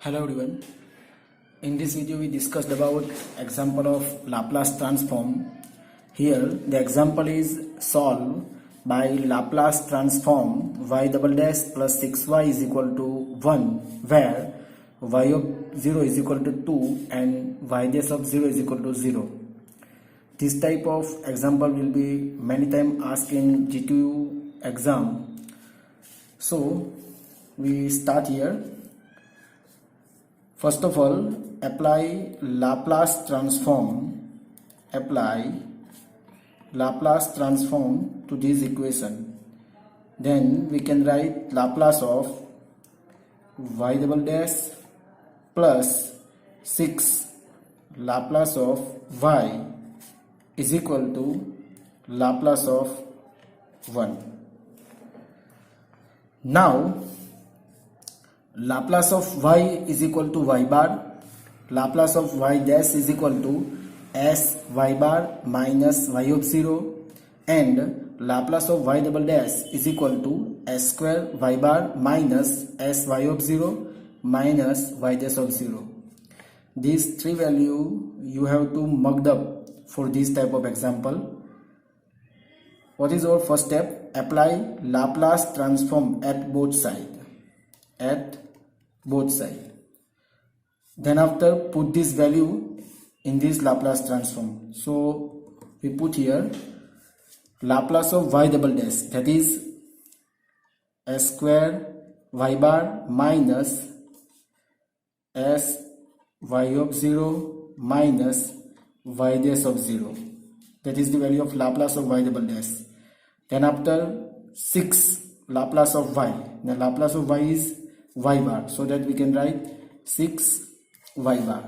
Hello everyone. In this video we discussed about example of Laplace transform. Here the example is solved by Laplace transform y double dash plus 6y is equal to 1 where y of 0 is equal to 2 and y dash of 0 is equal to 0. This type of example will be many times asked in GTU exam. So we start here. First of all, apply Laplace transform to this equation. Then we can write Laplace of y double dash plus 6 Laplace of y is equal to Laplace of 1. Now Laplace of y is equal to y bar, Laplace of y dash is equal to s y bar minus y of 0, and Laplace of y double dash is equal to s square y bar minus s y of 0 minus y dash of 0. These three values you have to mugged up for this type of example. What is our first step? Apply Laplace transform at both sides. Then after put this value in this Laplace transform. So we put here Laplace of y double dash, that is s square y bar minus s y of 0 minus y dash of 0. That is the value of Laplace of y double dash. Then after 6 Laplace of y. The Laplace of y is y bar, so that we can write 6 y bar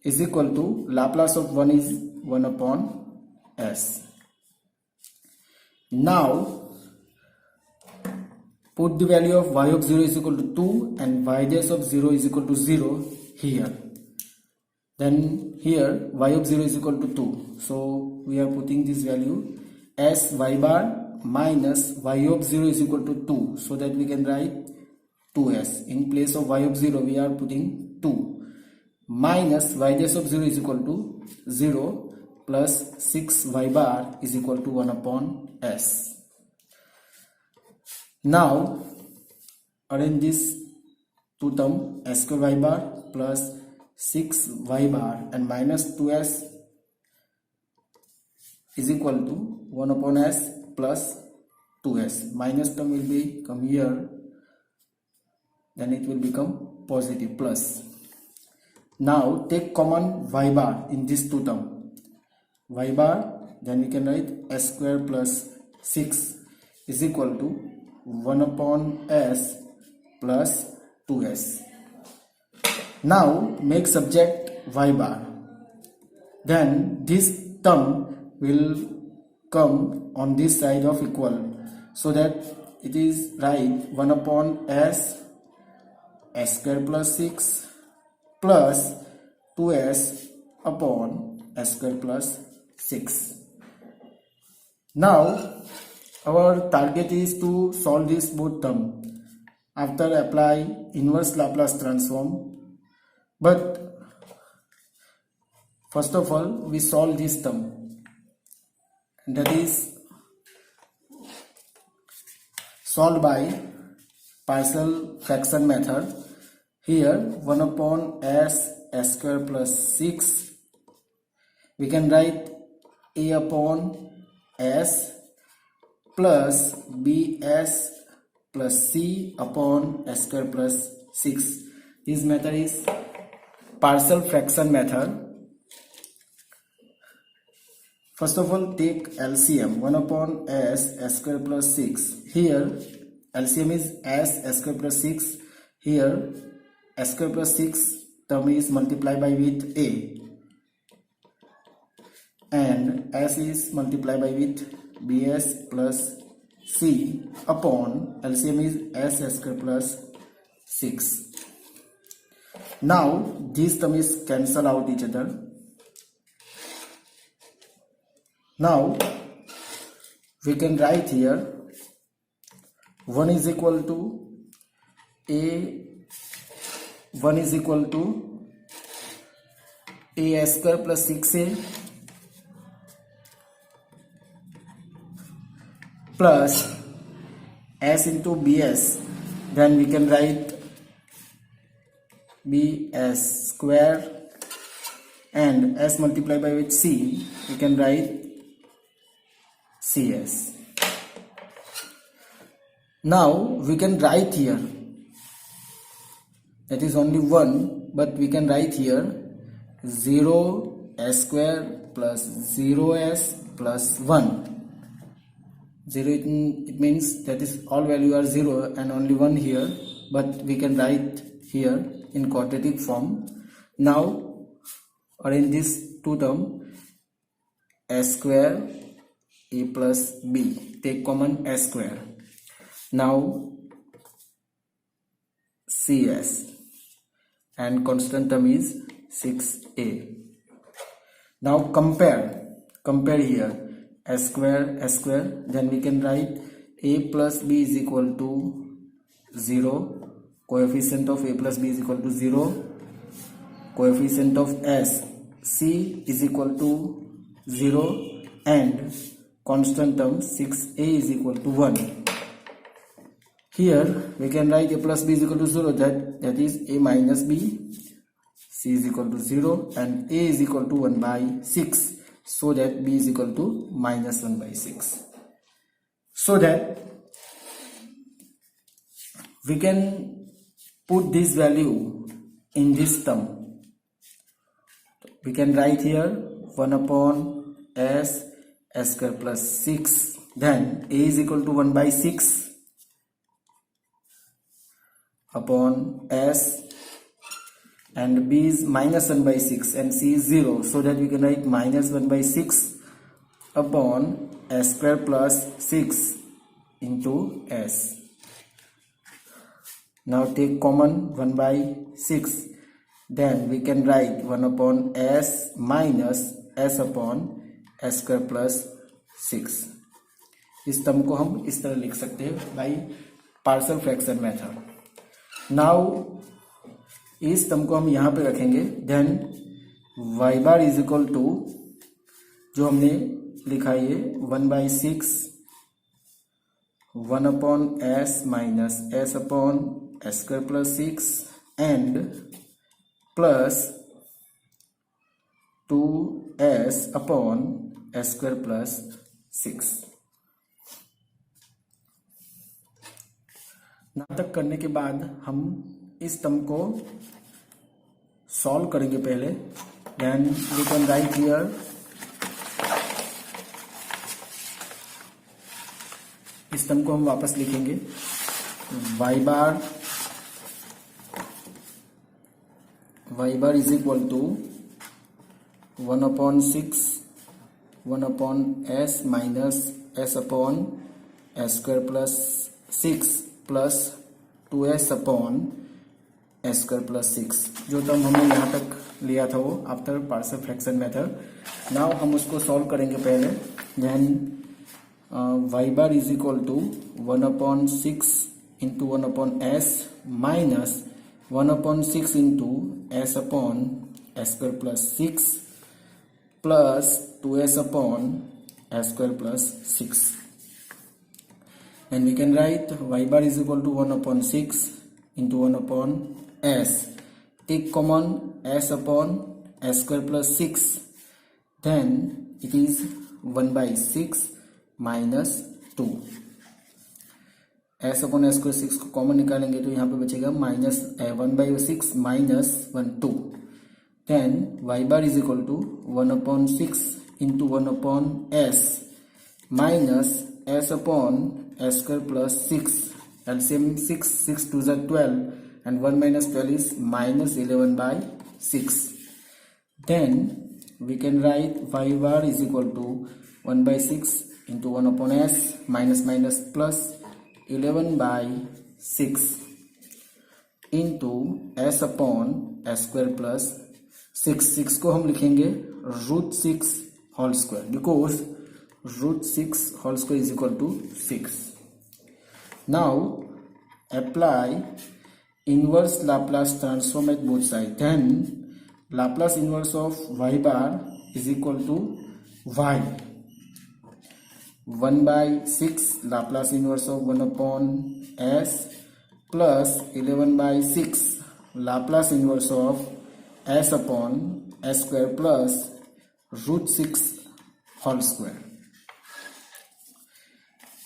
is equal to Laplace of 1 is 1 upon s. Now put the value of y of 0 is equal to 2 and y dash of 0 is equal to 0 here. Then here y of 0 is equal to 2, so we are putting this value s y bar minus y of 0 is equal to 2, so that we can write 2s. In place of y of 0 we are putting 2 minus y dash of 0 is equal to 0 plus 6 y bar is equal to 1 upon s. Now arrange this two term, s square y bar plus 6 y bar and minus 2s is equal to 1 upon s plus 2s. Minus term will be come here, then it will become positive plus. Now take common y bar in this two term. Y bar, then we can write s square plus 6 is equal to 1 upon s plus 2s. Now make subject y bar. Then this term will come on this side of equal, so that it is right 1 upon s square plus 6 plus 2s upon s square plus 6. Now our target is to solve this both term after apply inverse Laplace transform. But first of all we solve this term, that is solved by partial fraction method. Here 1 upon s square plus 6 we can write a upon s plus bs plus c upon s square plus 6. This method is partial fraction method. First of all take LCM, 1 upon s square plus 6. Here LCM is s square plus 6. Here s square plus 6 term is multiplied by with a, and s is multiplied by with bs plus c upon LCM is s square plus 6. Now these term is cancel out each other. Now we can write here 1 is equal to a 1 is equal to a square plus 6a plus s into bs. Then we can write bs square, and s multiplied by with c, we can write cs. Now we can write here, that is only 1, but we can write here 0 s square plus 0s plus 1. 0 it means that is all value are 0 and only 1 here, but we can write here in quadratic form. Now, or in this two term, s square a plus b, take common s square. Now cs, and constant term is 6a. Now compare here s square, then we can write a plus b is equal to 0, coefficient of a plus b is equal to 0, coefficient of s c is equal to 0, and constant term 6a is equal to 1. Here we can write a plus b is equal to 0, that is a minus b, c is equal to 0, and a is equal to 1 by 6, so that b is equal to minus 1 by 6. So that we can put this value in this term. We can write here 1 upon s square plus 6, then a is equal to 1 by 6 upon s, and b is minus 1 by 6 and c is 0, so that we can write minus 1 by 6 upon s square plus 6 into s. Now take common 1 by 6, then we can write 1 upon s minus s upon s square plus 6. इस term को हम इस तरह लिख सकते हैं by partial fraction method. Now इस term को हम यहाँ पे रखेंगे, then y bar is equal to जो हमने लिखा है 1 by 6 1 upon s minus s upon s square plus 6 and plus 2s upon s square plus 6. यहाँ तक करने के बाद हम इस टर्म को सॉल्व करेंगे पहले. Then we can write here इस टर्म को हम वापस लिखेंगे y bar is equal to 1 upon 6 1 upon s minus s upon s square plus 6 plus 2s upon s square plus 6. जो टर्म हमने यहाँ तक लिया था वो after partial fraction method. Now हम उसको सॉल्व करेंगे पहले. Then y bar is equal to 1 upon 6 into 1 upon s minus 1 upon 6 into s upon s square plus 6 plus 2s upon s square plus 6. And we can write y bar is equal to 1 upon 6 into 1 upon s. Take common s upon s square plus 6. Then it is 1 by 6 minus 2. s upon s square 6 को common निकालेंगे तो यहाँ पे बचेगा minus 1 by 6 minus 1 2. Then y bar is equal to 1 upon 6 into 1 upon s minus s upon s square plus 6. LCM 6 2 are 12 and 1 minus 12 is minus 11 by 6. Then we can write y bar is equal to 1 by 6 into 1 upon s minus minus plus 11 by 6 into s upon s square plus 6. 6 को हम लिखेंगे √6 whole square because √6 whole square is equal to 6. Now apply inverse Laplace transform at both sides, then Laplace inverse of y bar is equal to y. 1 by 6 Laplace inverse of 1 upon s plus 11 by 6 Laplace inverse of s upon s square plus root 6 whole square.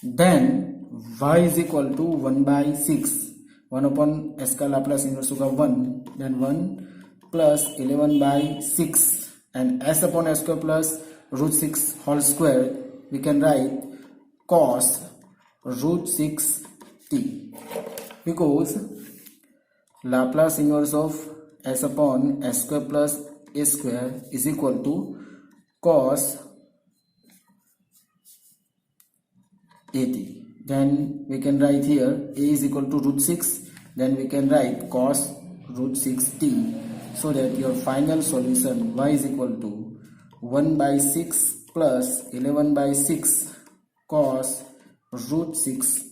Then y is equal to 1 by 6. 1 upon s का Laplace inverse होगा 1, then 1 plus 11 by 6 and s upon s square plus root 6 whole square, we can write cos root 6 t, because Laplace inverse of s upon s square plus a square is equal to cos at. Then we can write here a is equal to root 6, then we can write cos root 6t, so that your final solution y is equal to 1 by 6 plus 11 by 6 cos root 6